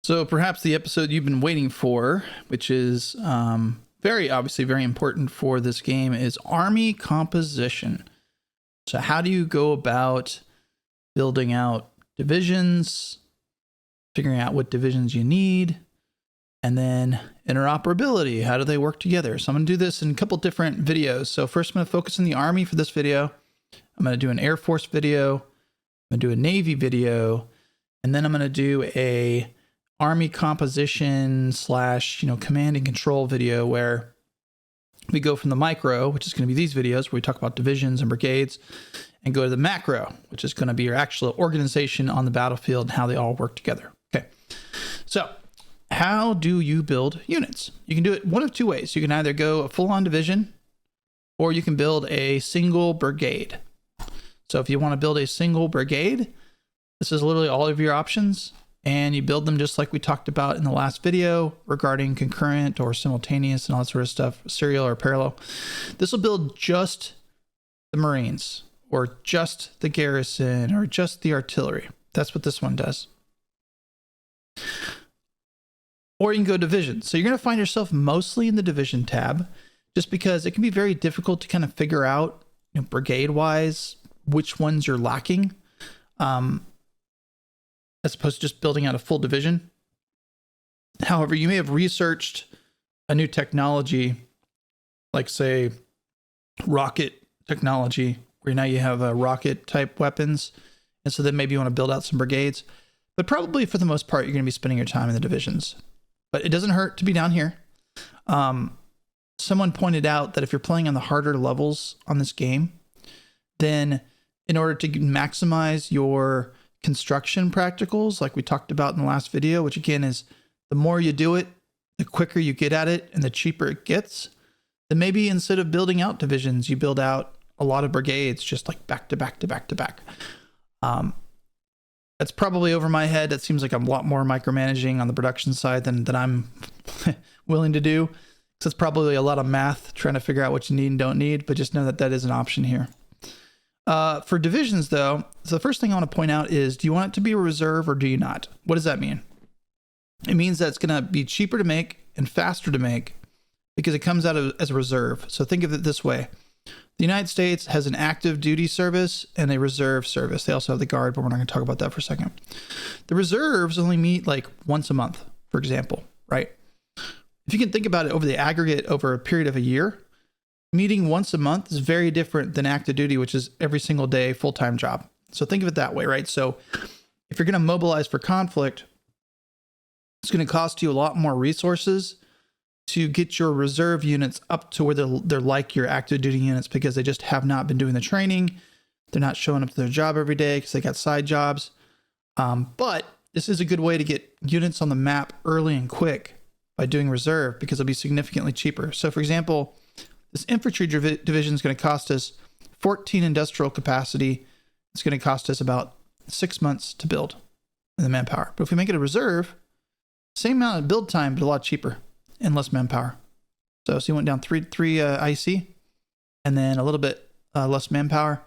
So perhaps the episode you've been waiting for, which is very obviously very important for this game, is army composition. So how do you go about building out divisions, figuring out what divisions you need, and then interoperability? How do they work together? So I'm going to do this in a couple different videos. So first I'm going to focus on the Army for this video. I'm going to do an Air Force video. I'm going to do a Navy video. And then I'm going to do a Army composition / command and control video where we go from the micro, which is going to be these videos where we talk about divisions and brigades, and go to the macro, which is going to be your actual organization on the battlefield and how they all work together. Okay. So how do you build units? You can do it one of two ways. You can either go a full-on division, or you can build a single brigade. So if you want to build a single brigade, this is literally all of your options. And you build them just like we talked about in the last video regarding concurrent or simultaneous and all that sort of stuff, serial or parallel. This will build just the Marines or just the garrison or just the artillery. That's what this one does. Or you can go division. So you're going to find yourself mostly in the division tab just because it can be very difficult to kind of figure out, brigade-wise, which ones you're lacking. As opposed to just building out a full division. However, you may have researched a new technology, like say rocket technology, where now you have rocket type weapons. And so then maybe you want to build out some brigades, but probably for the most part, you're going to be spending your time in the divisions, but it doesn't hurt to be down here. Someone pointed out that if you're playing on the harder levels on this game, then in order to maximize your construction practicals, like we talked about in the last video, which again is the more you do it, the quicker you get at it and the cheaper it gets, then maybe instead of building out divisions, you build out a lot of brigades, just like back to back to back to back. That's probably over my head. That seems like I'm a lot more micromanaging on the production side than I'm willing to do. So it's probably a lot of math trying to figure out what you need and don't need, but just know that that is an option here. For divisions, though, so the first thing I want to point out is, do you want it to be a reserve or do you not? What does that mean? It means that it's going to be cheaper to make and faster to make because it comes out as a reserve. So think of it this way. The United States has an active duty service and a reserve service. They also have the Guard, but we're not going to talk about that for a second. The reserves only meet like once a month, for example, right? If you can think about it over the aggregate over a period of a year, meeting once a month is very different than active duty, which is every single day, full-time job. So think of it that way, right? So if you're going to mobilize for conflict, it's going to cost you a lot more resources to get your reserve units up to where they're like your active duty units because they just have not been doing the training. They're not showing up to their job every day because they got side jobs. But this is a good way to get units on the map early and quick by doing reserve because it'll be significantly cheaper. So for example, this infantry division is going to cost us 14 industrial capacity. It's going to cost us about 6 months to build in the manpower. But if we make it a reserve, same amount of build time, but a lot cheaper and less manpower. So you went down three IC and then a little bit less manpower.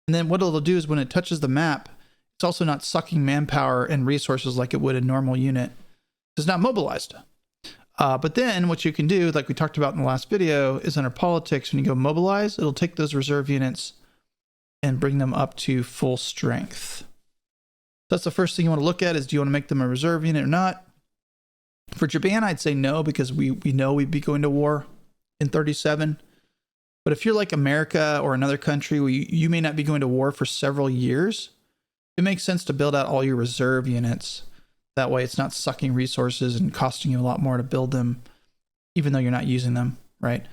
And then what it'll do is when it touches the map, it's also not sucking manpower and resources like it would a normal unit. It's not mobilized. But then what you can do, like we talked about in the last video, is under politics, when you go mobilize, it'll take those reserve units and bring them up to full strength. That's the first thing you want to look at is, do you want to make them a reserve unit or not? For Japan, I'd say no, because we know we'd be going to war in 37. But if you're like America or another country where you may not be going to war for several years, it makes sense to build out all your reserve units. That way it's not sucking resources and costing you a lot more to build them, even though you're not using them, right?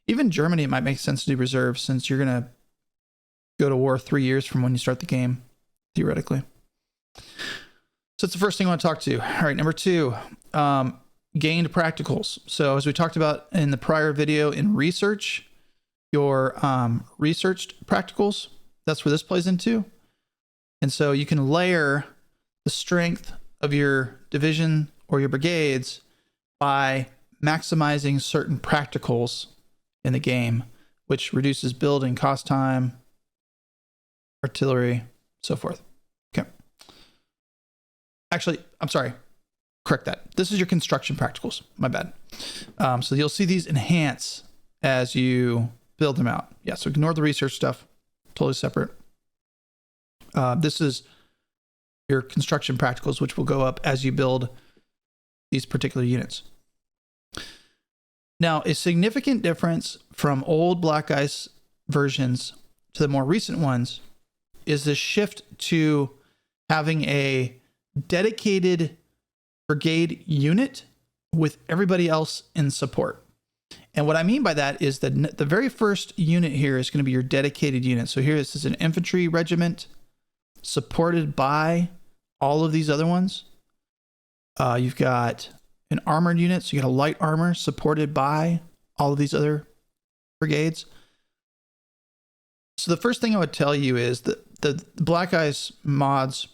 Even Germany, it might make sense to do reserves since you're going to go to war 3 years from when you start the game, theoretically. So that's the first thing I want to talk to. All right, number 2, gained practicals. So as we talked about in the prior video in research, your researched practicals, that's where this plays into. And so you can layer the strength of your division or your brigades by maximizing certain practicals in the game, which reduces building cost time, artillery, so forth. Okay. Actually, I'm sorry. correct that. This is your construction practicals. My bad. So you'll see these enhance as you build them out. Yeah, so ignore the research stuff. Totally separate. This is your construction practicals, which will go up as you build these particular units. Now, a significant difference from old Black Ice versions to the more recent ones is the shift to having a dedicated brigade unit with everybody else in support. And what I mean by that is that the very first unit here is going to be your dedicated unit. So here, this is an infantry regiment supported by all of these other ones. You've got an armored unit, so you got a light armor supported by all of these other brigades. So the first thing I would tell you is that the Black Ice mods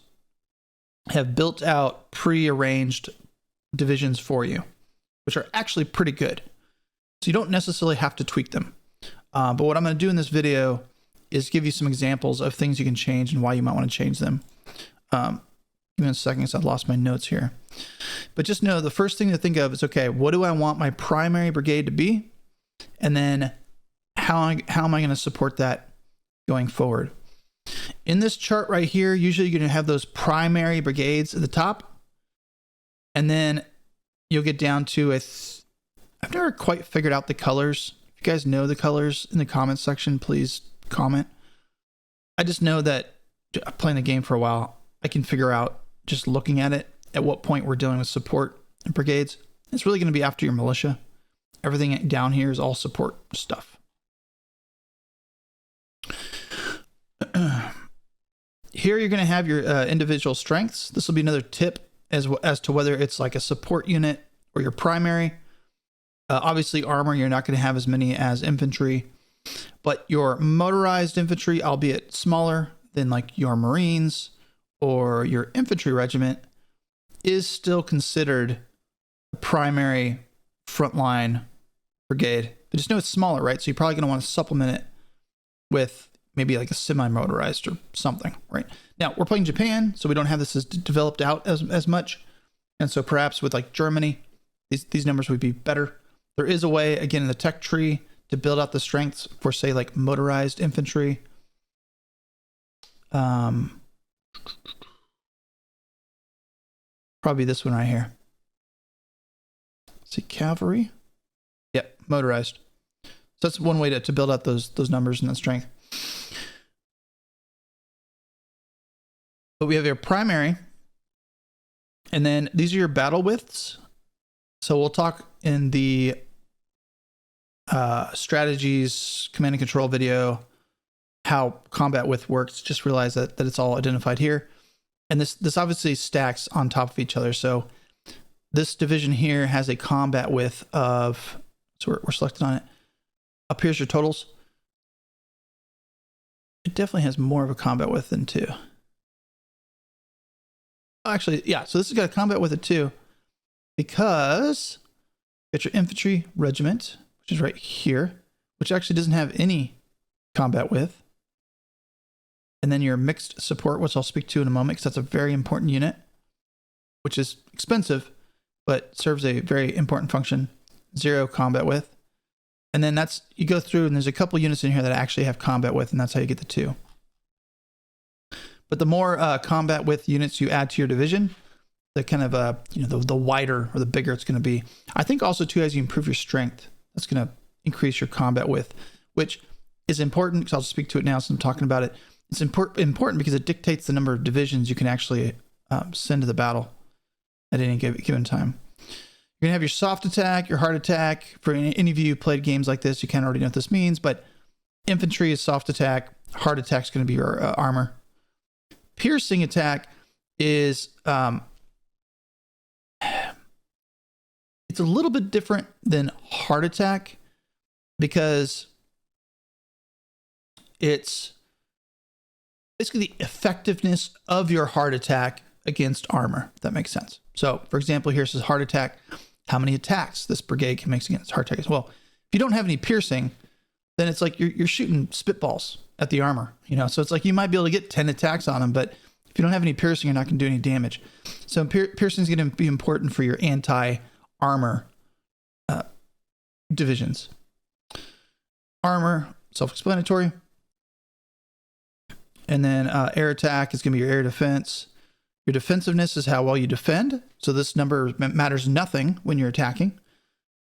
have built out pre-arranged divisions for you, which are actually pretty good. So you don't necessarily have to tweak them. But what I'm going to do in this video is give you some examples of things you can change and why you might want to change them. Give me a second, because I've lost my notes here. But just know the first thing to think of is, okay, what do I want my primary brigade to be? And then how am I going to support that going forward? In this chart right here, usually you're going to have those primary brigades at the top. And then you'll get down to I've never quite figured out the colors. If you guys know the colors in the comments section, please comment. I just know that playing the game for a while, I can figure out just looking at it at what point we're dealing with support and brigades. It's really going to be after your militia. Everything down here is all support stuff. Here you're going to have your individual strengths. This will be another tip as to whether it's like a support unit or your primary. Obviously armor, you're not going to have as many as infantry, but your motorized infantry, albeit smaller than like your Marines or your infantry regiment, is still considered a primary frontline brigade. But just know it's smaller, right? So you're probably going to want to supplement it with maybe like a semi-motorized or something, right? Now, we're playing Japan, so we don't have this as developed out as much. And so perhaps with like Germany, these numbers would be better. There is a way, again, in the tech tree to build out the strengths for, say, like motorized infantry. Probably this one right here. See, cavalry. Yep, motorized. So that's one way to build out those numbers and that strength. But we have your primary, and then these are your battle widths. So we'll talk in the strategies, command and control video, how combat width works. Just realize that it's all identified here. And this obviously stacks on top of each other. So this division here has a combat width of, so we're selected on it. Up here's your totals. It definitely has more of a combat width than 2. Actually, yeah, so this has got a combat width of 2 because you got your infantry regiment, which is right here, which actually doesn't have any combat width. And then your mixed support, which I'll speak to in a moment, because that's a very important unit, which is expensive, but serves a very important function. 0 combat width. And then you go through and there's a couple units in here that actually have combat width, and that's how you get the 2. But the more combat width units you add to your division, the kind of, the wider or the bigger it's going to be. I think also too, as you improve your strength, that's going to increase your combat width, which is important because I'll speak to it now since I'm talking about it. It's important because it dictates the number of divisions you can actually send to the battle at any given time. You're going to have your soft attack, your hard attack. For any of you who played games like this, you kind of already know what this means, but infantry is soft attack. Hard attack is going to be your armor. Piercing attack is, it's a little bit different than hard attack because it's basically the effectiveness of your hard attack against armor, if that makes sense. So, for example, here's his hard attack. How many attacks this brigade can make against hard attack? Well, if you don't have any piercing, then it's like you're shooting spitballs at the armor, So it's like you might be able to get 10 attacks on them, but If you don't have any piercing, you're not going to do any damage. So piercing is going to be important for your anti-armor divisions. Armor, self-explanatory. And then air attack is going to be your air defense. Your defensiveness is how well you defend. So this number matters nothing when you're attacking,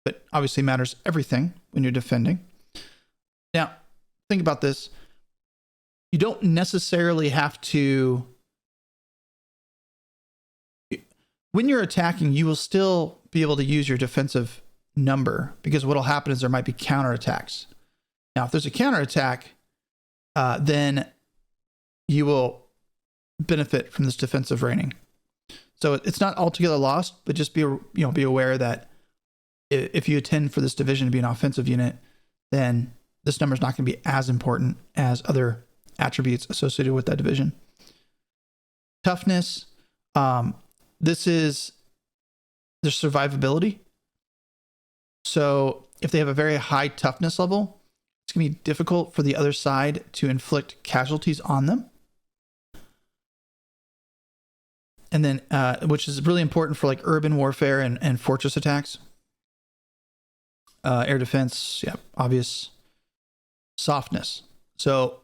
but obviously matters everything when you're defending. Now, think about this. You don't necessarily have to... When you're attacking, you will still be able to use your defensive number, because what will happen is there might be counterattacks. Now, if there's a counterattack, then you will benefit from this defensive rating. So it's not altogether lost, but just be aware that if you intend for this division to be an offensive unit, then this number is not going to be as important as other attributes associated with that division. Toughness. This is their survivability. So if they have a very high toughness level, it's going to be difficult for the other side to inflict casualties on them. And then, which is really important for like urban warfare and fortress attacks. Air defense, yeah, obvious. Softness. So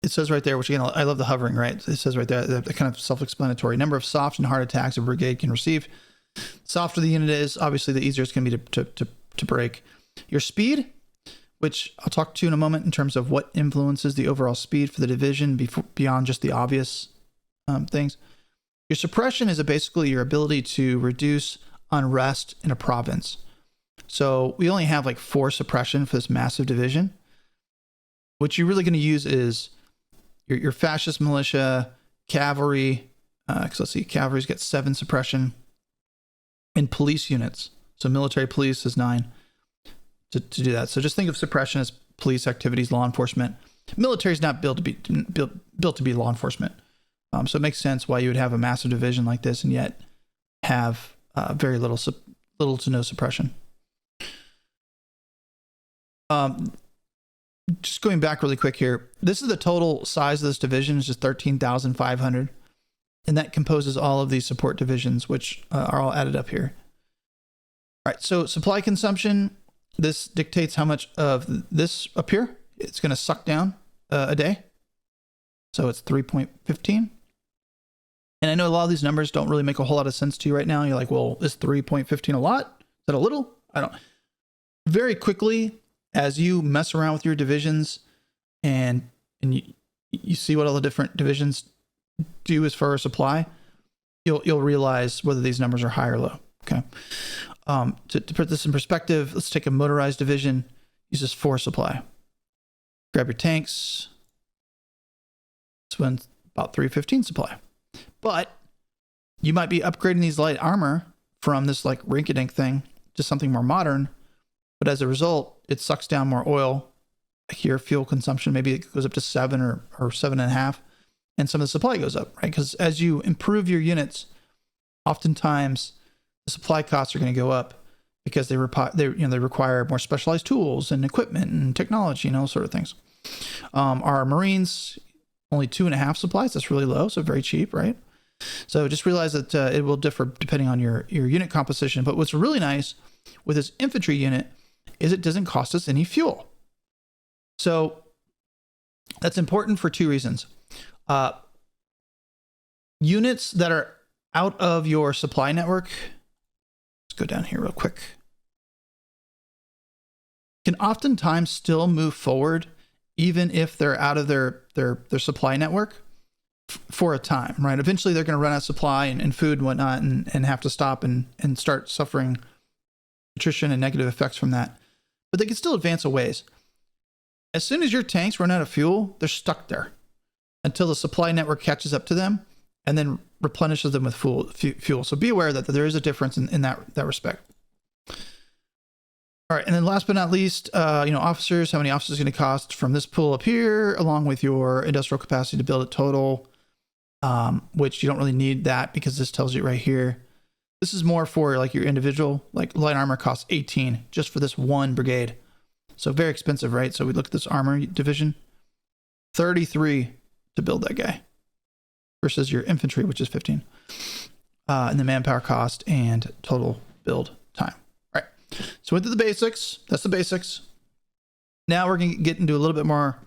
it says right there, which again, I love the hovering, right? It says right there, the kind of self-explanatory. Number of soft and hard attacks a brigade can receive. Softer the unit is, obviously the easier it's going to be to break. Your speed, which I'll talk to in a moment in terms of what influences the overall speed for the division beyond just the obvious things. Your suppression is basically your ability to reduce unrest in a province. So we only have like 4 suppression for this massive division. What you're really going to use is your fascist militia, cavalry, because let's see, cavalry's got 7 suppression, and police units. So military police is 9 to do that. So just think of suppression as police activities, law enforcement. Military is not built to be law enforcement. So it makes sense why you would have a massive division like this and yet have very little to no suppression. Just going back really quick here, this is the total size of this division, is just 13,500, and that composes all of these support divisions, which are all added up here. All right, so supply consumption, this dictates how much of this up here it's going to suck down a day. So it's 3.15. And I know a lot of these numbers don't really make a whole lot of sense to you right now. You're like, well, is 3.15 a lot? Is that a little? I don't. Very quickly, as you mess around with your divisions and you see what all the different divisions do as far as supply, you'll realize whether these numbers are high or low. Okay. To put this in perspective, let's take a motorized division, uses 4 supply. Grab your tanks. This one's about 315 supply. But you might be upgrading these light armor from this like rink-a-dink thing to something more modern. But as a result, it sucks down more oil. Here, fuel consumption, maybe it goes up to 7 or 7.5. And some of the supply goes up, right? Because as you improve your units, oftentimes the supply costs are going to go up because they require more specialized tools and equipment and technology and all sort of things. Our Marines, only 2.5 supplies. That's really low, so very cheap, right? So just realize that it will differ depending on your unit composition. But what's really nice with this infantry unit is it doesn't cost us any fuel. So that's important for 2 reasons. Units that are out of your supply network, let's go down here real quick, can oftentimes still move forward even if they're out of their supply network for a time, right? Eventually they're going to run out of supply and food and whatnot and have to stop and start suffering attrition and negative effects from that. But they can still advance a ways. As soon as your tanks run out of fuel, they're stuck there until the supply network catches up to them and then replenishes them with fuel. So be aware that there is a difference in that respect. All right, and then last but not least, officers, how many officers are going to cost from this pool up here, along with your industrial capacity to build it total, which you don't really need that because this tells you right here. This is more for like your individual, like light armor costs 18 just for this one brigade. So very expensive, right? So we look at this armor division, 33 to build that guy versus your infantry, which is 15. And the manpower cost and total build time. All right. So went through the basics. That's the basics. Now we're going to get into a little bit more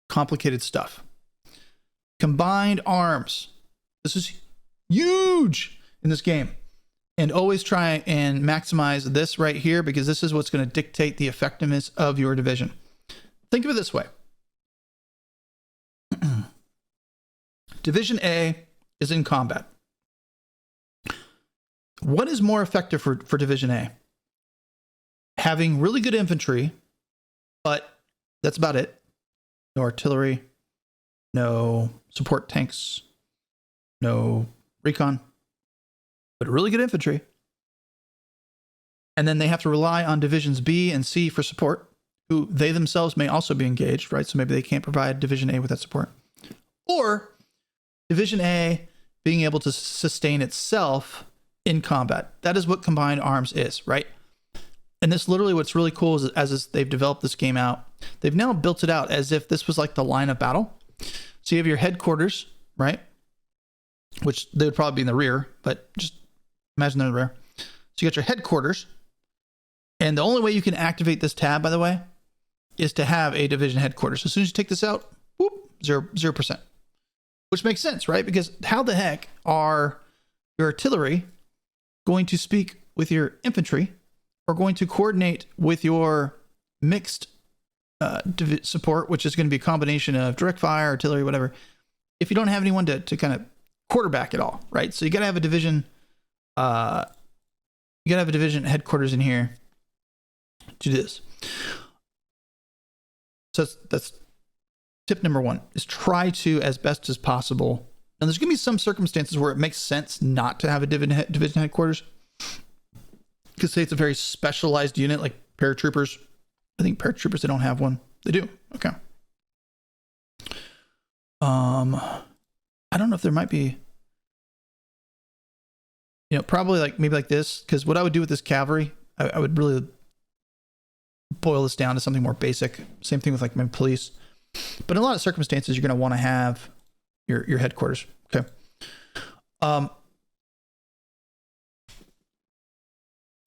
complicated stuff. Combined arms. This is huge in this game. And always try and maximize this right here, because this is what's going to dictate the effectiveness of your division. Think of it this way. Division A is in combat. What is more effective for Division A? Having really good infantry, but that's about it. No artillery, no support tanks, no recon, but really good infantry. And then they have to rely on Divisions B and C for support, who they themselves may also be engaged, right? So maybe they can't provide Division A with that support. Or Division A being able to sustain itself in combat. That is what combined arms is, right? And this literally, what's really cool is as they've developed this game out, they've now built it out as if this was like the line of battle. So you have your headquarters, right? Which they would probably be in the rear, but just imagine they're in the rear. So you got your headquarters. And the only way you can activate this tab, by the way, is to have a division headquarters. As soon as you take this out, whoop, 0%. Which makes sense, right? Because how the heck are your artillery going to speak with your infantry or going to coordinate with your mixed support, which is going to be a combination of direct fire, artillery, whatever, if you don't have anyone to kind of quarterback it all, right? So you got to have a division, headquarters in here to do this. So that's tip number one, is try to, as best as possible. Now there's going to be some circumstances where it makes sense not to have a division headquarters. Because say it's a very specialized unit like paratroopers. I think paratroopers, they don't have one. They do. Okay. I don't know if there might be, probably like maybe like this. Because what I would do with this cavalry, I would really boil this down to something more basic. Same thing with like my police. But in a lot of circumstances, you're going to want to have your headquarters. Okay. So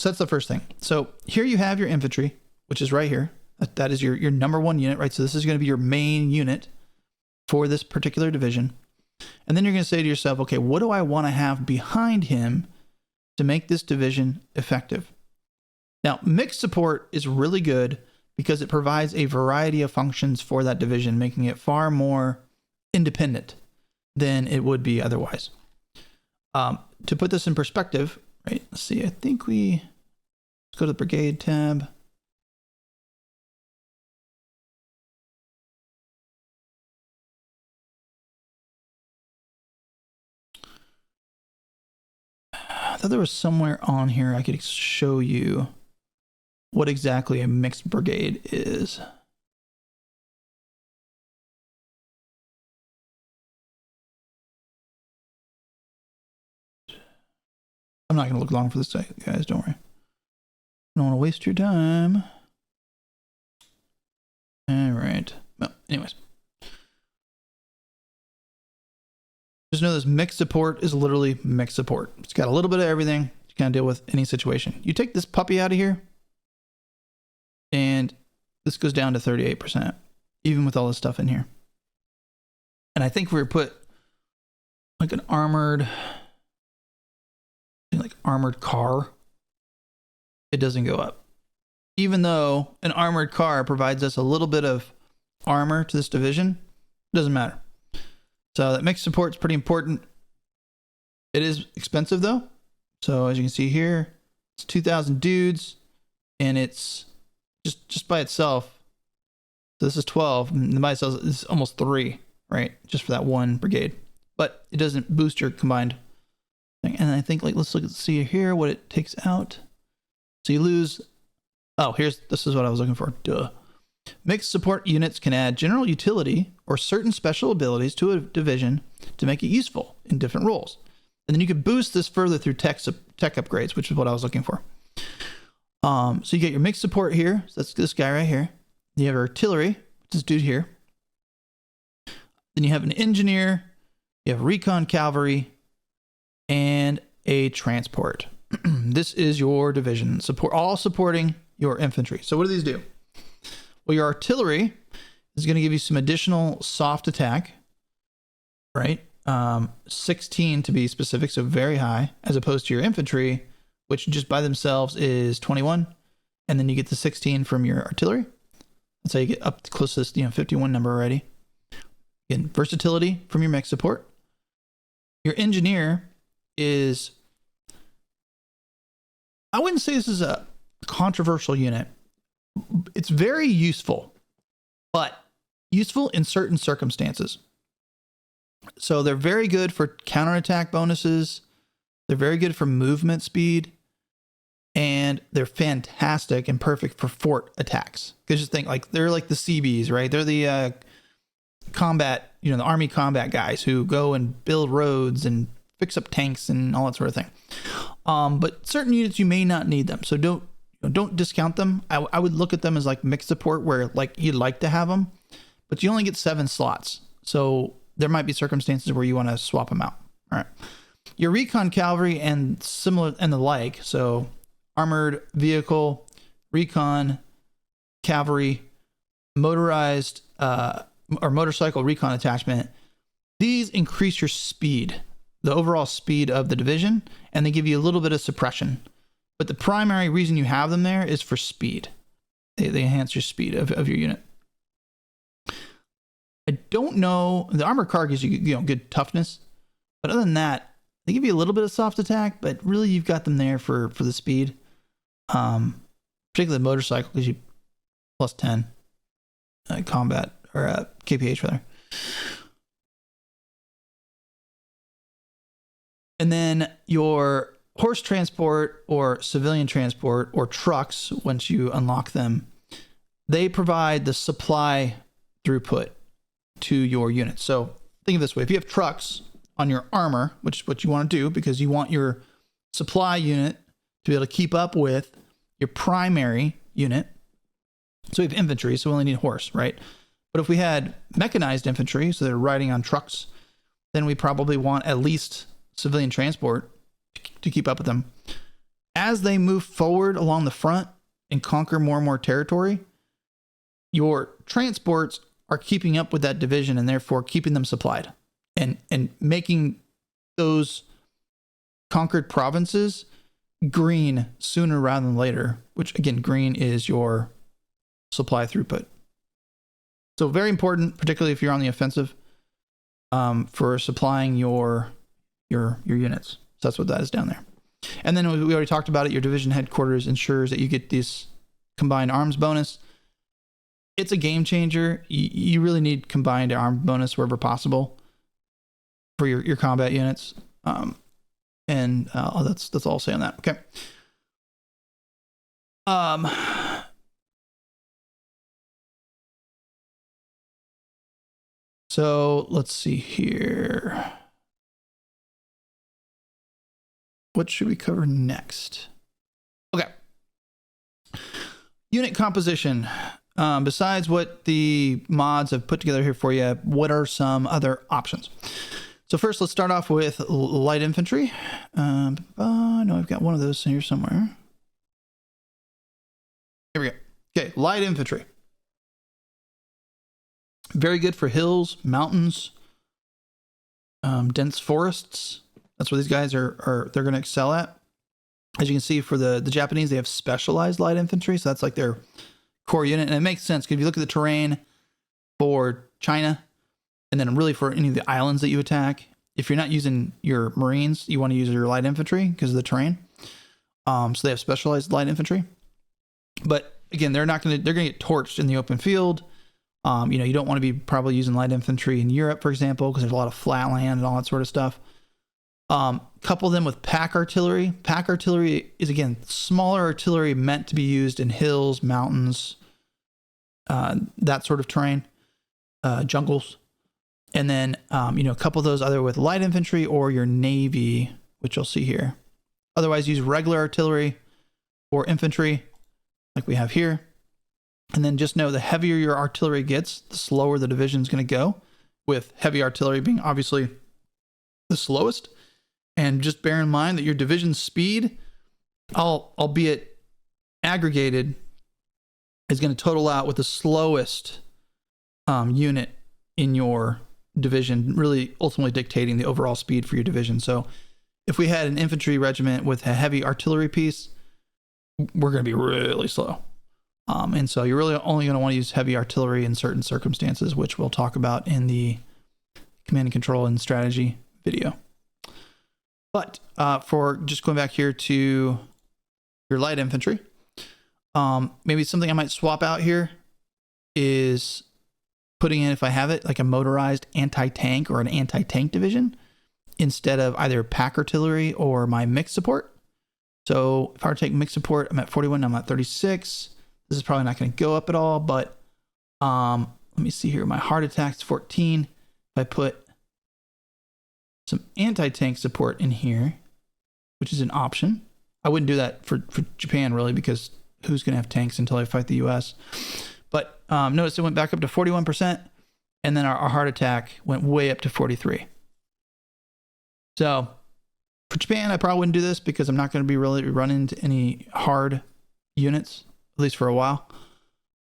that's the first thing. So here you have your infantry, which is right here. That is your number one unit, right? So this is going to be your main unit for this particular division. And then you're going to say to yourself, okay, what do I want to have behind him to make this division effective? Now, mixed support is really good because it provides a variety of functions for that division, making it far more independent than it would be otherwise. To put this in perspective, right? Let's see. I think let's go to the brigade tab. I thought there was somewhere on here I could show you what exactly a mixed brigade is. I'm not going to look long for this, guys. Don't worry. I don't want to waste your time. All right. Well, anyways. Just know this mixed support is literally mixed support. It's got a little bit of everything to kind of deal with any situation. You take this puppy out of here, and this goes down to 38%, even with all this stuff in here. And I think if we put like an armored car, it doesn't go up. Even though an armored car provides us a little bit of armor to this division, it doesn't matter. So that mixed support is pretty important. It is expensive though. So as you can see here, it's 2,000 dudes, and it's just by itself. So this is 12, and by itself is almost 3, right? Just for that one brigade. But it doesn't boost your combined thing. And I think, like, let's see here what it takes out. So you lose. Oh, this is what I was looking for. Duh. Mixed support units can add general utility or certain special abilities to a division to make it useful in different roles. And then you can boost this further through tech upgrades, which is what I was looking for. So you get your mixed support here. So that's this guy right here. You have artillery, which is this dude here. Then you have an engineer, you have recon cavalry, and a transport. This is your division, all supporting your infantry. So what do these do? Well, your artillery is going to give you some additional soft attack, right? 16 to be specific, so very high, as opposed to your infantry, which just by themselves is 21, and then you get the 16 from your artillery. That's how you get up close to this, 51 number already. Again, versatility from your mech support. Your engineer is, I wouldn't say this is a controversial unit. It's very useful, but useful in certain circumstances. So they're very good for counterattack bonuses. They're very good for movement speed. And they're fantastic and perfect for fort attacks. Because just think, like, they're like the CBs, right? They're the combat, the Army combat guys who go and build roads and fix up tanks and all that sort of thing. But certain units, you may not need them. So don't discount them. I would look at them as like mixed support where like you'd like to have them, but you only get 7 slots. So there might be circumstances where you want to swap them out. All right. Your recon cavalry and similar and the like. So armored vehicle, recon, cavalry, motorized or motorcycle recon attachment. These increase your speed, the overall speed of the division, and they give you a little bit of suppression. But the primary reason you have them there is for speed. They enhance your speed of your unit. I don't know. The armored car gives you good toughness, but other than that, they give you a little bit of soft attack. But really, you've got them there for the speed. Particularly the motorcycle gives you plus 10 combat or KPH rather. And then your horse transport or civilian transport or trucks, once you unlock them, they provide the supply throughput to your unit. So think of it this way. If you have trucks on your armor, which is what you want to do because you want your supply unit to be able to keep up with your primary unit. So we have infantry, so we only need a horse, right? But if we had mechanized infantry, so they're riding on trucks, then we probably want at least civilian transport to keep up with them. As they move forward along the front and conquer more and more territory, your transports are keeping up with that division and therefore keeping them supplied and making those conquered provinces green sooner rather than later, which again, green is your supply throughput. So very important, particularly if you're on the offensive, for supplying your units. So that's what that is down there. And then we already talked about it. Your division headquarters ensures that you get this combined arms bonus. It's a game changer. You really need combined arms bonus wherever possible for your combat units. That's all I'll say on that. Okay. So let's see here. What should we cover next? Okay. Unit composition. Besides what the mods have put together here for you, what are some other options? So first, let's start off with light infantry. No, I've got one of those here somewhere. Here we go. Okay, light infantry. Very good for hills, mountains, dense forests. That's what these guys they're going to excel at. As you can see, for the Japanese, they have specialized light infantry. So that's like their core unit. And it makes sense because if you look at the terrain for China, and then really for any of the islands that you attack, if you're not using your Marines, you want to use your light infantry because of the terrain. So they have specialized light infantry. But again, they're going to get torched in the open field. You don't want to be probably using light infantry in Europe, for example, because there's a lot of flat land and all that sort of stuff. Couple them with pack artillery. Pack artillery is, again, smaller artillery meant to be used in hills, mountains, that sort of terrain, jungles. And then, couple those either with light infantry or your navy, which you'll see here. Otherwise, use regular artillery or infantry like we have here. And then just know the heavier your artillery gets, the slower the division is going to go, with heavy artillery being obviously the slowest. And just bear in mind that your division's speed, albeit aggregated, is going to total out with the slowest unit in your division, really ultimately dictating the overall speed for your division. So if we had an infantry regiment with a heavy artillery piece, we're going to be really slow. And so you're really only going to want to use heavy artillery in certain circumstances, which we'll talk about in the command and control and strategy video. But for just going back here to your light infantry, maybe something I might swap out here is putting in, if I have it, like a motorized anti-tank or an anti-tank division instead of either pack artillery or my mixed support. So if I were to take mixed support, I'm at 41, I'm at 36. This is probably not going to go up at all, but let me see here. My heart attack's 14. If I put some anti-tank support in here, which is an option. I wouldn't do that for Japan, really, because who's going to have tanks until I fight the US? But notice it went back up to 41%, and then our heart attack went way up to 43. So for Japan, I probably wouldn't do this because I'm not going to be really running into any hard units, at least for a while.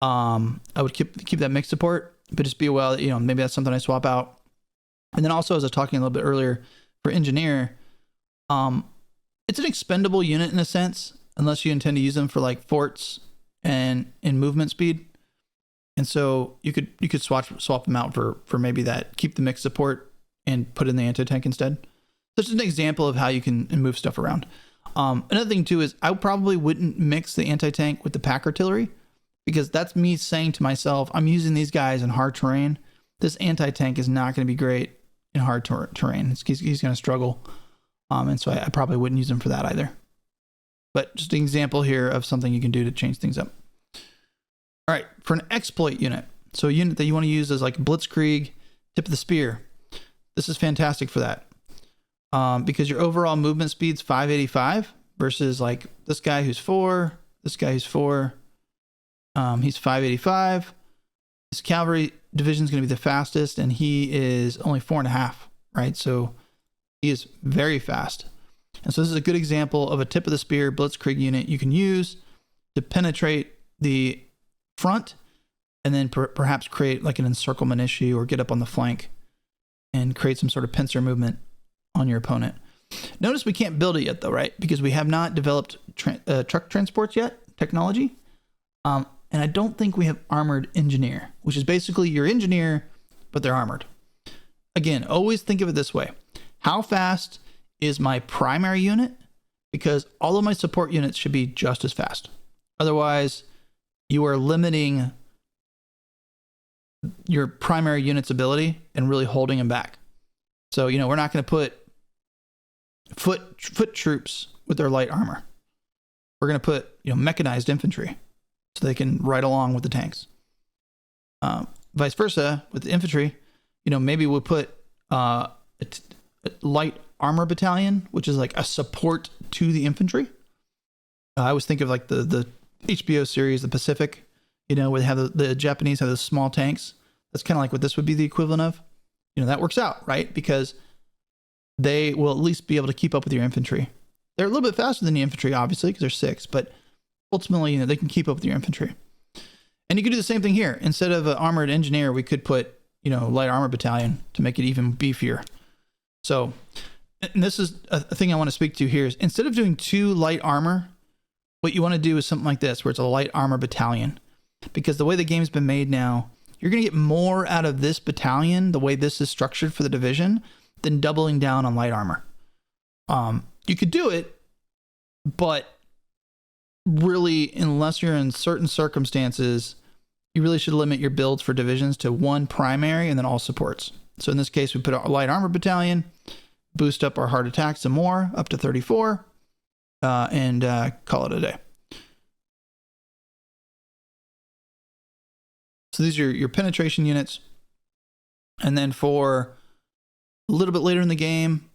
I would keep that mixed support, but just be aware that, maybe that's something I swap out. And then also, as I was talking a little bit earlier, for engineer, it's an expendable unit in a sense, unless you intend to use them for like forts and in movement speed. And so you could swap them out for maybe that, keep the mixed support and put in the anti-tank instead. So it's just an example of how you can move stuff around. Another thing too is I probably wouldn't mix the anti-tank with the pack artillery, because that's me saying to myself, I'm using these guys in hard terrain. This anti-tank is not going to be great in hard terrain. He's going to struggle. And so I probably wouldn't use him for that either. But just an example here of something you can do to change things up. All right, for an exploit unit. So a unit that you want to use as like Blitzkrieg, tip of the spear. This is fantastic for that. Because your overall movement speed's 585 versus like this guy who's 4, this guy who's 4. He's 585. This cavalry division is going to be the fastest, and he is only 4.5, right? So he is very fast. And so this is a good example of a tip of the spear Blitzkrieg unit you can use to penetrate the front and then perhaps create like an encirclement issue or get up on the flank and create some sort of pincer movement on your opponent. Notice we can't build it yet though, right? Because we have not developed truck transports yet, technology. And I don't think we have armored engineer, which is basically your engineer, but they're armored. Again, always think of it this way. How fast is my primary unit? Because all of my support units should be just as fast. Otherwise, you are limiting your primary unit's ability and really holding them back. So, we're not going to put foot troops with their light armor. We're going to put, mechanized infantry so they can ride along with the tanks. Vice versa with the infantry, maybe we'll put a light armor battalion, which is like a support to the infantry. I always think of like the HBO series, the Pacific, where they have the Japanese have those small tanks. That's kind of like what this would be the equivalent of. That works out, right? Because they will at least be able to keep up with your infantry. They're a little bit faster than the infantry, obviously, because they're 6, but ultimately, they can keep up with your infantry. And you could do the same thing here. Instead of an armored engineer, we could put, light armor battalion to make it even beefier. So, and this is a thing I want to speak to here is instead of doing 2 light armor, what you want to do is something like this, where it's a light armor battalion. Because the way the game's been made now, you're going to get more out of this battalion, the way this is structured for the division, than doubling down on light armor. You could do it, but really, unless you're in certain circumstances, you really should limit your builds for divisions to 1 primary and then all supports. So in this case, we put a light armor battalion, boost up our heart attack some more, up to 34, and call it a day. So these are your penetration units. And then for a little bit later in the game,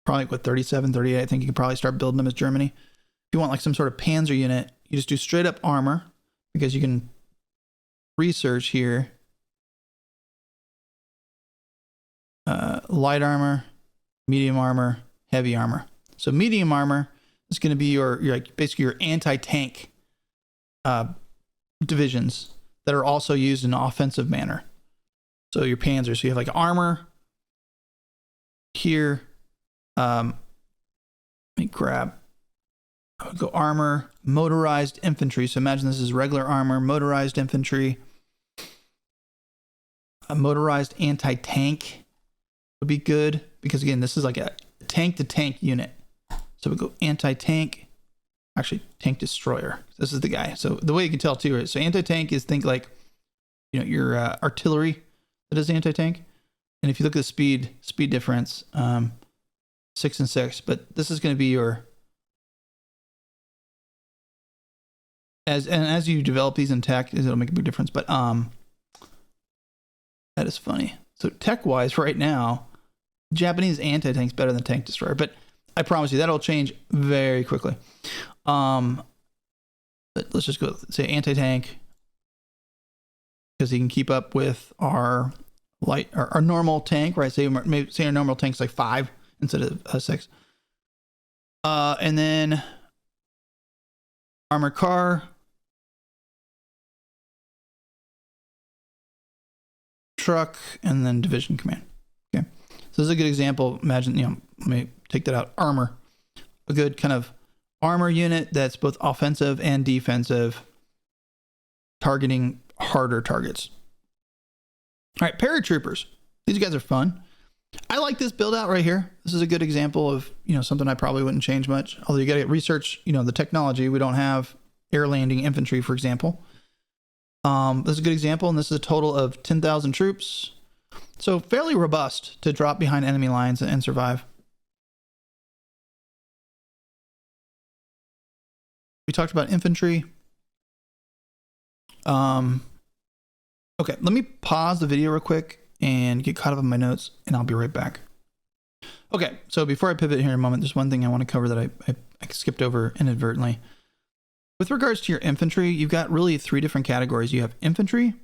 probably with 37, 38, I think you could probably start building them as Germany. If you want like some sort of Panzer unit, you just do straight up armor, because you can research here light armor, medium armor, heavy armor. So medium armor is going to be your like basically your anti-tank divisions that are also used in an offensive manner. So your panzers, so you have like armor here. Let me grab. I would go armor, motorized infantry. So imagine this is regular armor, motorized infantry. A motorized anti-tank would be good because again, this is like a tank-to-tank unit. So we go anti-tank, actually tank destroyer. This is the guy. So the way you can tell too is, so anti-tank is think like, you know, your artillery that is anti-tank. And if you look at the speed difference, 6 and 6, but this is going to be your, as you develop these in tech, it'll make a big difference. But that is funny. So tech-wise, right now, Japanese anti-tank's better than tank destroyer, but I promise you that'll change very quickly. But let's just go say anti-tank because he can keep up with our light, our normal tank, right? Say our normal tank's like 5 instead of 6. And then armored car, truck, and then division command. Okay, so this is a good example. Imagine, you know, let me take that out. Armor, a good kind of armor unit that's both offensive and defensive, targeting harder targets. All right, paratroopers. These guys are fun. I like this build out right here. This is a good example of, you know, something I probably wouldn't change much. Although you got to research, you know, the technology. We don't have air landing infantry, for example. This is a good example, and this is a total of 10,000 troops. So fairly robust to drop behind enemy lines and survive. We talked about infantry. Okay, let me pause the video real quick and get caught up on my notes, and I'll be right back. Okay, so before I pivot here in a moment, there's one thing I want to cover that I skipped over inadvertently. With regards to your infantry, you've got really 3 different categories. You have infantry,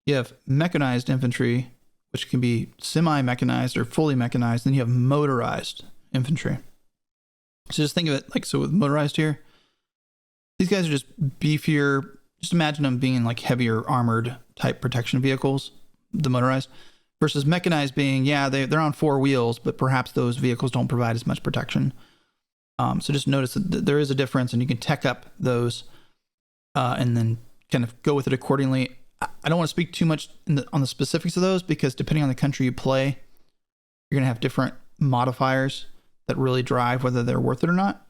you have mechanized infantry, which can be semi-mechanized or fully mechanized, then you have motorized infantry. So just think of it like, so with motorized here, these guys are just beefier. Just imagine them being in like heavier armored type protection vehicles, the motorized, versus mechanized being, yeah, they're on 4 wheels, but perhaps those vehicles don't provide as much protection. So just notice that there is a difference, and you can tech up those and then kind of go with it accordingly. I don't want to speak too much on the specifics of those because depending on the country you play, you're going to have different modifiers that really drive whether they're worth it or not.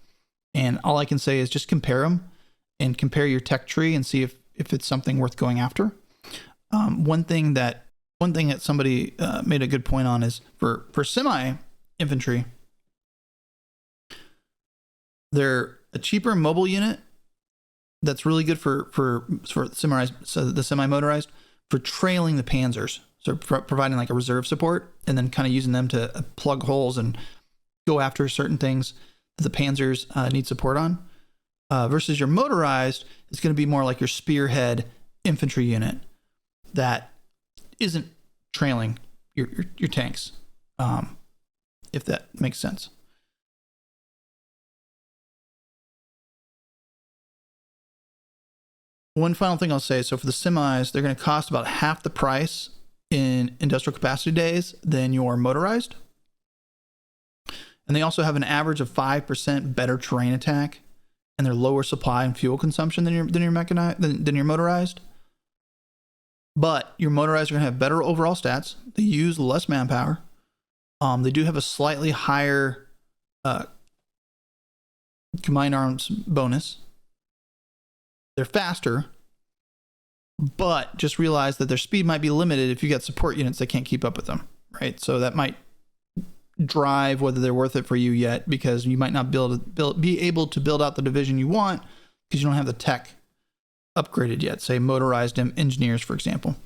And all I can say is just compare them and compare your tech tree and see if it's something worth going after. One thing that somebody made a good point on is for semi-infantry, they're a cheaper mobile unit that's really good for the semi-motorized for trailing the panzers. So providing like a reserve support and then kind of using them to plug holes and go after certain things that the panzers need support on. Versus your motorized is going to be more like your spearhead infantry unit that isn't trailing your tanks, if that makes sense. One final thing I'll say, so for the semis, they're going to cost about half the price in industrial capacity days than your motorized. And they also have an average of 5% better terrain attack, and they're lower supply and fuel consumption than your motorized. But your motorized are going to have better overall stats. They use less manpower. They do have a slightly higher combined arms bonus. They're faster, but just realize that their speed might be limited if you get support units that can't keep up with them, right? So that might drive whether they're worth it for you yet, because you might not be able to build out the division you want because you don't have the tech upgraded yet, say motorized engineers, for example.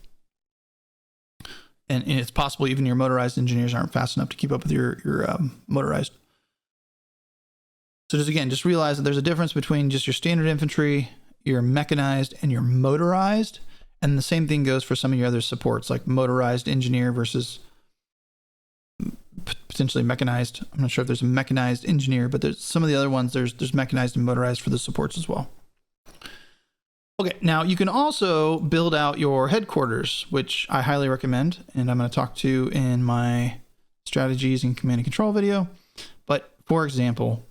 And it's possible even your motorized engineers aren't fast enough to keep up with your motorized. So just realize that there's a difference between just your standard infantry, your mechanized, and your motorized. And the same thing goes for some of your other supports, like motorized engineer versus potentially mechanized. I'm not sure if there's a mechanized engineer, but there's some of the other ones. There's mechanized and motorized for the supports as well. Okay, now you can also build out your headquarters, which I highly recommend, and I'm going to talk to in my strategies and command and control video. But for example,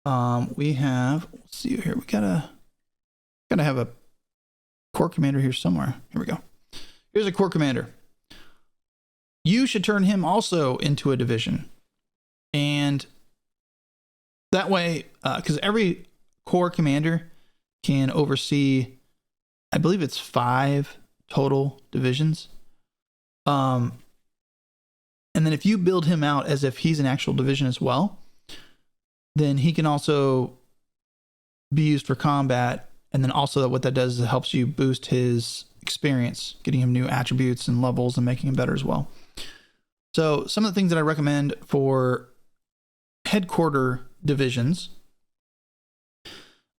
we have, let's see here, we gotta have a corps commander here somewhere. Here we go. Here's a corps commander. You should turn him also into a division, and that way, because every corps commander can oversee, I believe it's 5 total divisions. And then if you build him out as if he's an actual division as well, then he can also be used for combat. And then also what that does is it helps you boost his experience, getting him new attributes and levels and making him better as well. So some of the things that I recommend for headquarter divisions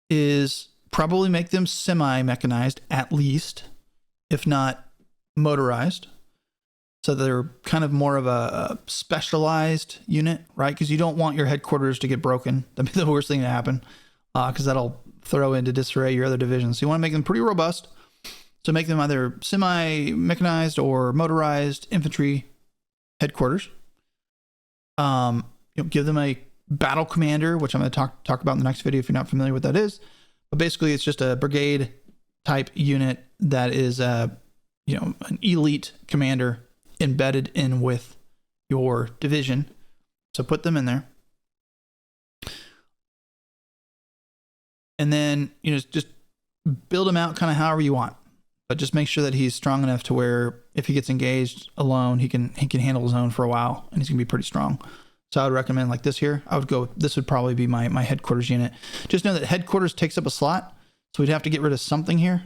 is probably make them semi-mechanized at least, if not motorized. So they're kind of more of a specialized unit, right? Because you don't want your headquarters to get broken. That'd be the worst thing to happen, because that'll throw into disarray your other divisions. So you want to make them pretty robust. So make them either semi-mechanized or motorized infantry headquarters. Give them a battle commander, which I'm going to talk about in the next video if you're not familiar with what that is. But basically, it's just a brigade type unit that is an elite commander embedded in with your division. So put them in there. And then, just build him out kind of however you want. But just make sure that he's strong enough to where if he gets engaged alone, he can handle his own for a while, and he's going to be pretty strong. So I would recommend like this here. This would probably be my headquarters unit. Just know that headquarters takes up a slot. So we'd have to get rid of something here,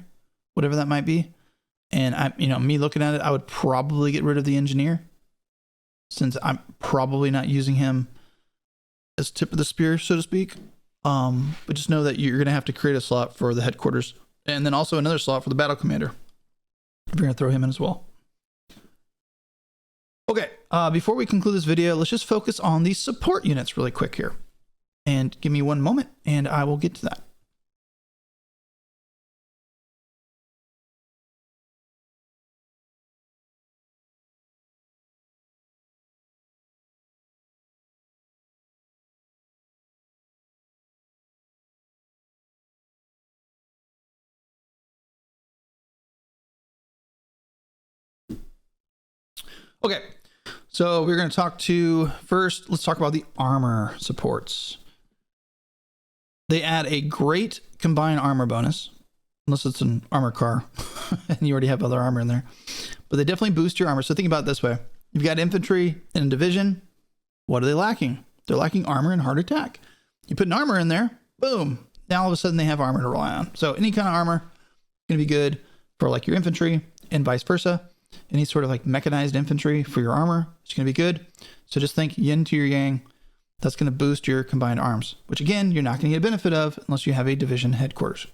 whatever that might be. And me looking at it, I would probably get rid of the engineer, since I'm probably not using him as tip of the spear, so to speak. But just know that you're going to have to create a slot for the headquarters, and then also another slot for the battle commander, if you're going to throw him in as well. Okay, before we conclude this video, let's just focus on these support units really quick here. And give me one moment, and I will get to that. Okay, so we're going to let's talk about the armor supports. They add a great combined armor bonus, unless it's an armor car and you already have other armor in there. But they definitely boost your armor. So think about it this way. You've got infantry in a division. What are they lacking? They're lacking armor and hard attack. You put an armor in there, boom. Now all of a sudden they have armor to rely on. So any kind of armor is going to be good for like your infantry and vice versa. Any sort of like mechanized infantry for your armor is going to be good. So just think yin to your yang. That's going to boost your combined arms, which again, you're not going to get a benefit of unless you have a division headquarters.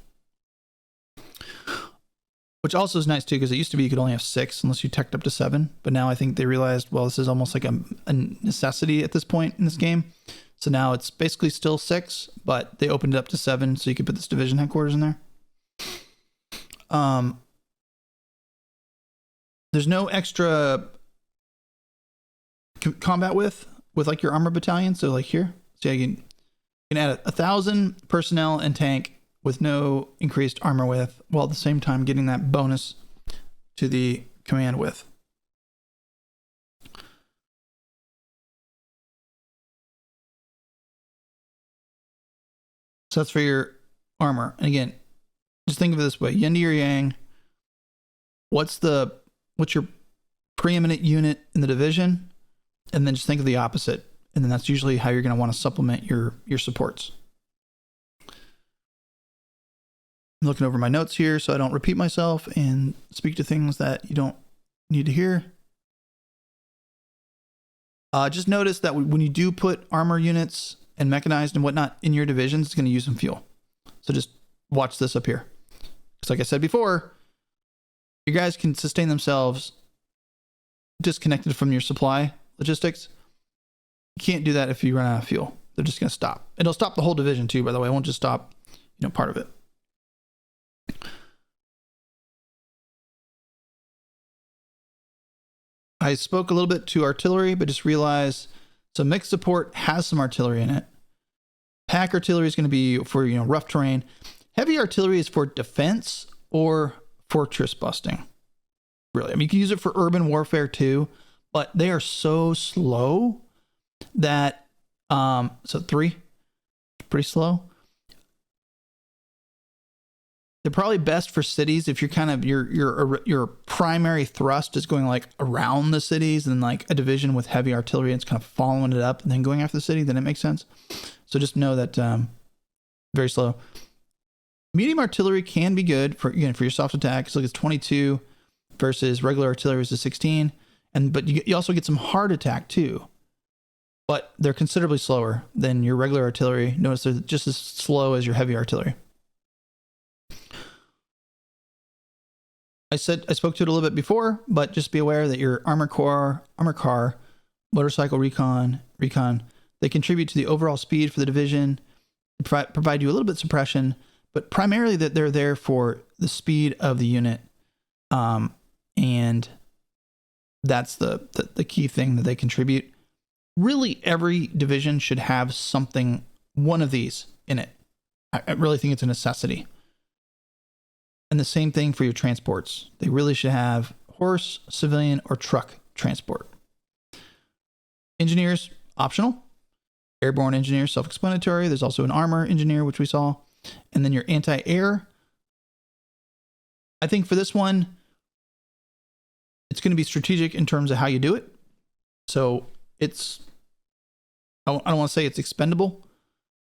Which also is nice too, because it used to be you could only have 6 unless you teched up to 7. But now I think they realized, well, this is almost like a necessity at this point in this game. So now it's basically still 6, but they opened it up to 7 so you could put this division headquarters in there. There's no extra combat with like your armor battalion. So like here, so you can add 1,000 personnel and tank with no increased armor width, while at the same time getting that bonus to the command width. So that's for your armor. And again, just think of it this way: yin to your yang. What's your preeminent unit in the division? And then just think of the opposite. And then that's usually how you're going to want to supplement your supports. I'm looking over my notes here so I don't repeat myself and speak to things that you don't need to hear. Just notice that when you do put armor units and mechanized and whatnot in your divisions, it's going to use some fuel. So just watch this up here. Because like I said before, you guys can sustain themselves disconnected from your supply logistics. You can't do that if you run out of fuel. They're just going to stop. It'll stop the whole division too, by the way. It won't just stop, part of it. I spoke a little bit to artillery, but just realized, so mixed support has some artillery in it. Pack artillery is going to be for, rough terrain. Heavy artillery is for defense or fortress busting. Really. I mean, you can use it for urban warfare too, but they are so slow that, so 3, pretty slow. They're probably best for cities if you're kind of, your primary thrust is going like around the cities, and like a division with heavy artillery and it's kind of following it up and then going after the city, then it makes sense. So just know that very slow. Medium artillery can be good for, for your soft attack. So it's 22 versus regular artillery is a 16. But you also get some hard attack too. But they're considerably slower than your regular artillery. Notice they're just as slow as your heavy artillery. I spoke to it a little bit before, but just be aware that your armor car, motorcycle recon, they contribute to the overall speed for the division, provide you a little bit of suppression, but primarily that they're there for the speed of the unit. And that's the key thing that they contribute. Really, every division should have one of these in it. I really think it's a necessity. And the same thing for your transports. They really should have horse, civilian, or truck transport. Engineers, optional. Airborne engineer, self-explanatory. There's also an armor engineer, which we saw. And then your anti-air. I think for this one, it's going to be strategic in terms of how you do it. So I don't want to say it's expendable,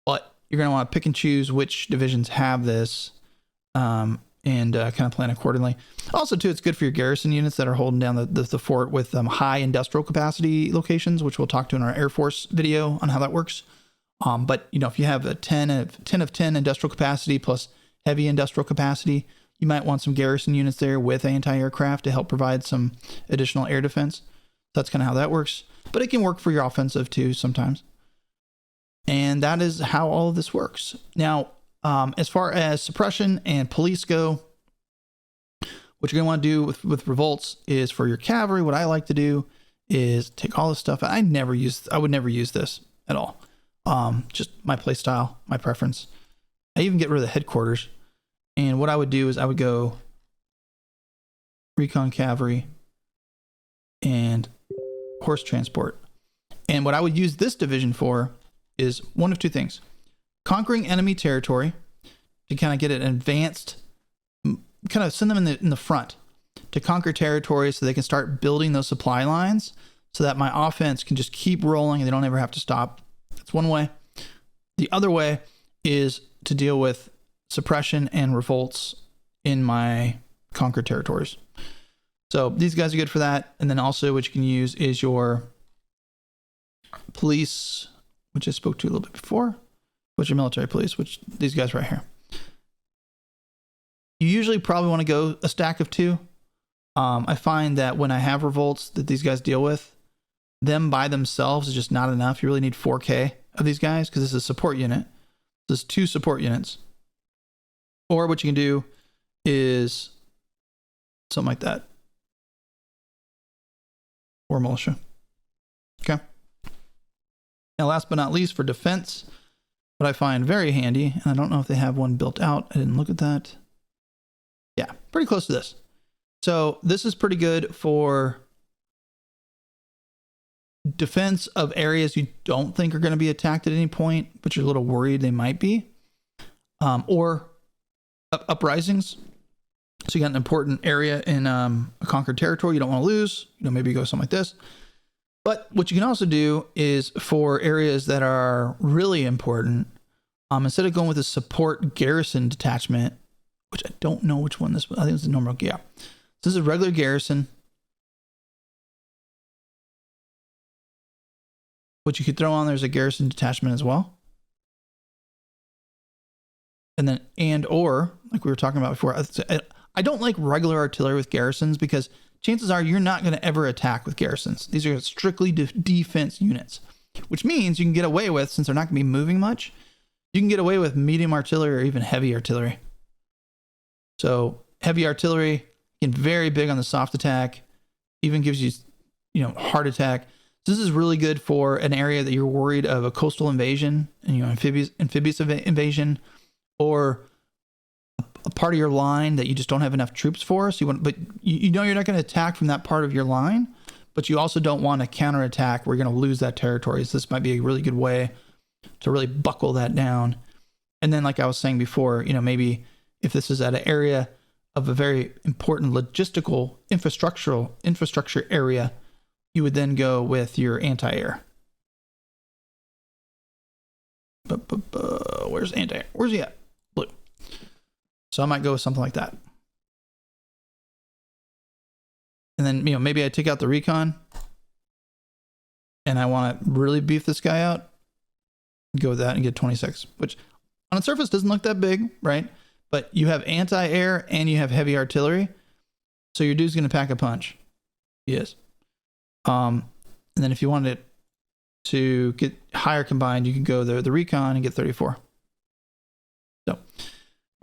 but you're going to want to pick and choose which divisions have this. And kind of plan accordingly. Also, too, it's good for your garrison units that are holding down the fort with high industrial capacity locations, which we'll talk to in our Air Force video on how that works. But, if you have a 10 of 10 industrial capacity plus heavy industrial capacity, you might want some garrison units there with anti-aircraft to help provide some additional air defense. That's kind of how that works. But it can work for your offensive, too, sometimes. And that is how all of this works. Now, as far as suppression and police go, what you're going to want to do with revolts is for your cavalry. What I like to do is take all this stuff. I would never use this at all. Just my play style, my preference. I even get rid of the headquarters. And what I would do is I would go recon cavalry and horse transport. And what I would use this division for is one of two things. Conquering enemy territory to kind of get an advanced, kind of send them in the front to conquer territory so they can start building those supply lines so that my offense can just keep rolling and they don't ever have to stop. That's one way. The other way is to deal with suppression and revolts in my conquered territories. So these guys are good for that. And then also what you can use is your police, which I spoke to a little bit before. What's your military police, which these guys right here. You usually probably want to go a stack of 2. I find that when I have revolts that these guys deal with, them by themselves is just not enough. You really need 4K of these guys because this is a support unit. This is 2 support units. Or what you can do is something like that. Or militia. Okay. Now, last but not least, for defense, what I find very handy, and I don't know if they have one built out. I didn't look at that. Yeah, pretty close to this. So this is pretty good for defense of areas you don't think are going to be attacked at any point, but you're a little worried they might be. Or uprisings. So you got an important area in a conquered territory you don't want to lose. Maybe you go something like this. But what you can also do is for areas that are really important, instead of going with a support garrison detachment, which I don't know which one this was. I think it's a normal, yeah. So this is a regular garrison. What you could throw on there is a garrison detachment as well. And then, or, like we were talking about before, I don't like regular artillery with garrisons because chances are you're not going to ever attack with garrisons. These are strictly defense units. which means you can get away with, since they're not going to be moving much, you can get away with medium artillery or even heavy artillery. So heavy artillery, again, very big on the soft attack, even gives you, hard attack. So this is really good for an area that you're worried of a coastal invasion, and amphibious invasion, or a part of your line that you just don't have enough troops for. So but you're not going to attack from that part of your line, but you also don't want to counterattack where you're going to lose that territory. So this might be a really good way to really buckle that down. And then, like I was saying before, maybe if this is at an area of a very important logistical infrastructure area, you would then go with your anti-air. Where's anti-air? Where's he at? Blue. So I might go with something like that. And then, maybe I take out the recon and I want to really beef this guy out. Go with that and get 26, which on the surface doesn't look that big, right? But you have anti-air and you have heavy artillery. So your dude's going to pack a punch. He is. And then if you wanted it to get higher combined, you can go the recon and get 34. So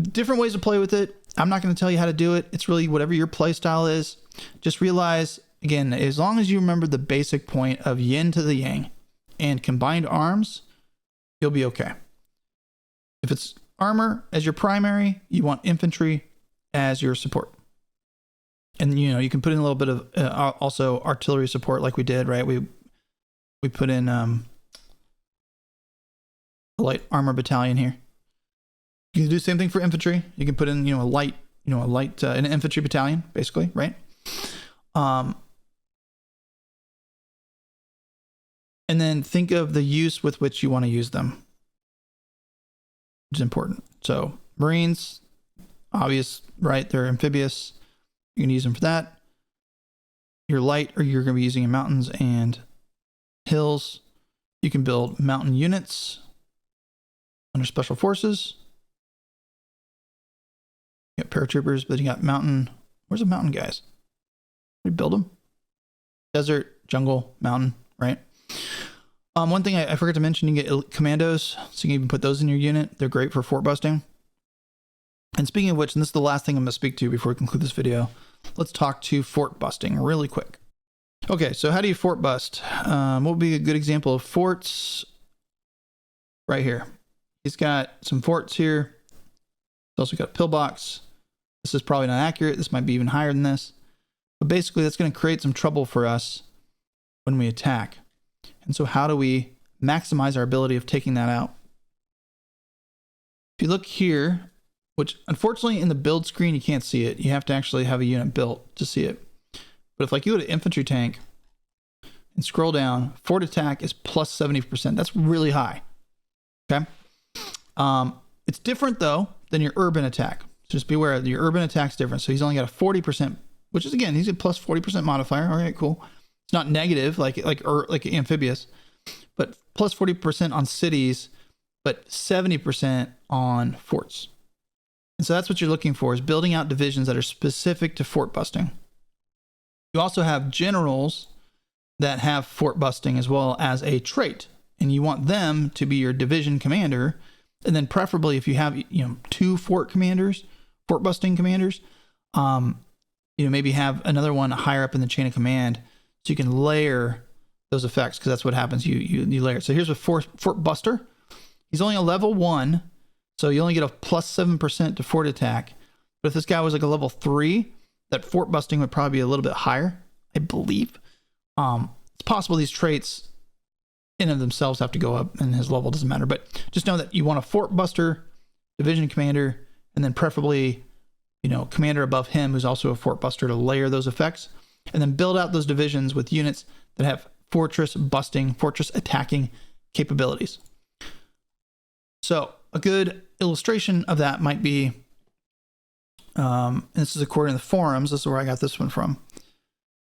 different ways to play with it. I'm not going to tell you how to do it. It's really whatever your play style is. Just realize, again, as long as you remember the basic point of yin to the yang and combined arms, you'll be okay. If it's armor as your primary, you want infantry as your support. And, you can put in a little bit of also artillery support like we did, right? We put in a light armor battalion here. You can do the same thing for infantry. You can put in, an infantry battalion, basically, right? And then think of the use with which you want to use them, which is important. So Marines, obvious, right? They're amphibious. You can use them for that. You're light, or you're going to be using in mountains and hills. You can build mountain units under special forces. You got paratroopers, but you got mountain. Where's the mountain guys? We build them. Desert, jungle, mountain, right? One thing I forgot to mention, you get commandos, so you can even put those in your unit. They're great for fort busting. And speaking of which, and this is the last thing I'm going to speak to before we conclude this video, let's talk to fort busting really quick. Okay, so how do you fort bust? What would be a good example of forts? Right here. He's got some forts here. He's also got a pillbox. This is probably not accurate. This might be even higher than this. But basically, that's going to create some trouble for us when we attack. And so how do we maximize our ability of taking that out? If you look here, which unfortunately in the build screen, you can't see it. You have to actually have a unit built to see it. But if like you go to infantry tank and scroll down, fort attack is plus 70%. That's really high. Okay. It's different though than your urban attack. So just be aware that your urban attack's different. So he's only got a 40%, which is, again, he's a plus 40% modifier. All right, cool. It's not negative like amphibious, but plus 40% on cities, but 70% on forts. And so that's what you're looking for, is building out divisions that are specific to fort busting. You also have generals that have fort busting as well as a trait, and you want them to be your division commander. And then preferably if you have, two fort busting commanders, maybe have another one higher up in the chain of command so you can layer those effects, because that's what happens. You layer. So here's a fort buster. He's only a level 1, so you only get a plus 7% to fort attack. But if this guy was like a level 3, that fort busting would probably be a little bit higher, I believe. It's possible these traits in and of themselves have to go up, and his level doesn't matter. But just know that you want a fort buster, division commander, and then preferably, commander above him who's also a fort buster to layer those effects, and then build out those divisions with units that have fortress busting, fortress attacking capabilities. So a good illustration of that might be, and this is according to the forums, this is where I got this one from.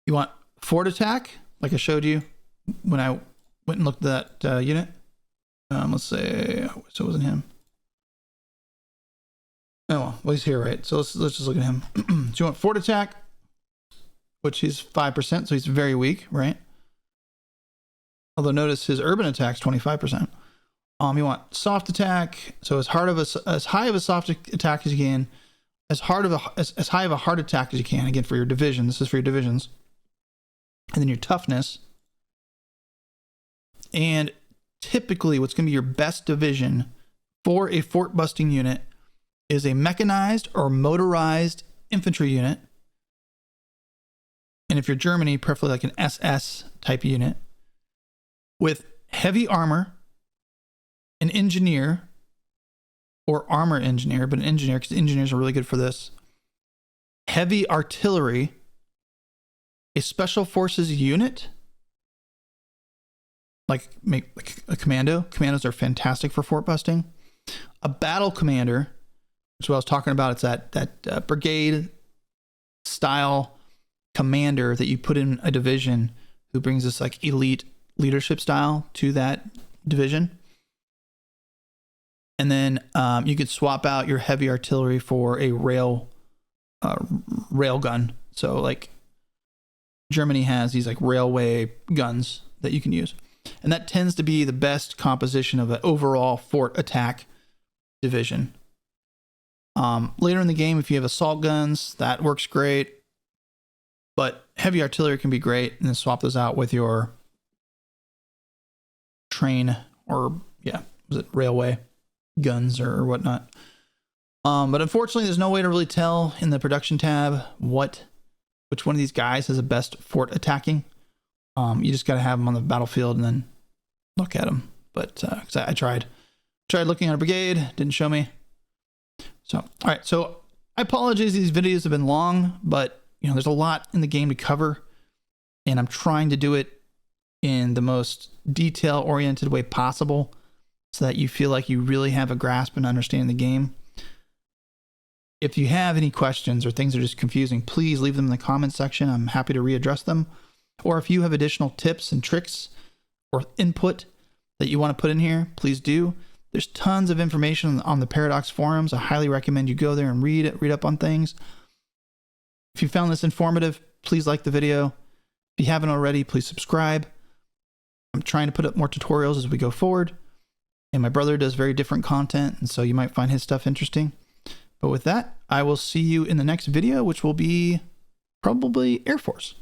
You want fort attack, like I showed you when I went and looked at that unit. Let's say, so it wasn't him. Oh, well, he's here, right? So let's just look at him. So you want fort attack, which he's 5%, so he's very weak, right? Although notice his urban attack's 25%. You want soft attack, so as high of a soft attack as you can, as high of a hard attack as you can. Again, for your division, this is for your divisions, and then your toughness. And typically, what's going to be your best division for a fort busting unit is a mechanized or motorized infantry unit, and if you're Germany, preferably like an SS type unit with heavy armor. An engineer or armor engineer, but an engineer, because engineers are really good for this. Heavy artillery, a special forces unit, like a commando. Commandos are fantastic for fort busting. A battle commander, which is what I was talking about. It's that brigade style commander that you put in a division who brings this like elite leadership style to that division. And then you could swap out your heavy artillery for a rail gun. So like Germany has these like railway guns that you can use. And that tends to be the best composition of an overall fort attack division. Later in the game, if you have assault guns, that works great. But heavy artillery can be great, and then swap those out with your train or, was it railway guns or whatnot. But unfortunately, there's no way to really tell in the production tab which one of these guys has the best fort attacking. You just got to have them on the battlefield and then look at them. But cause I tried looking at a brigade, didn't show me. So, all right. So I apologize. These videos have been long, but there's a lot in the game to cover, and I'm trying to do it in the most detail oriented way possible, so that you feel like you really have a grasp and understanding the game. If you have any questions or things that are just confusing, please leave them in the comments section. I'm happy to readdress them. Or if you have additional tips and tricks or input that you want to put in here, please do. There's tons of information on the Paradox forums. I highly recommend you go there and read up on things. If you found this informative, please like the video. If you haven't already, please subscribe. I'm trying to put up more tutorials as we go forward. And my brother does very different content, and so you might find his stuff interesting. But with that, I will see you in the next video, which will be probably Air Force.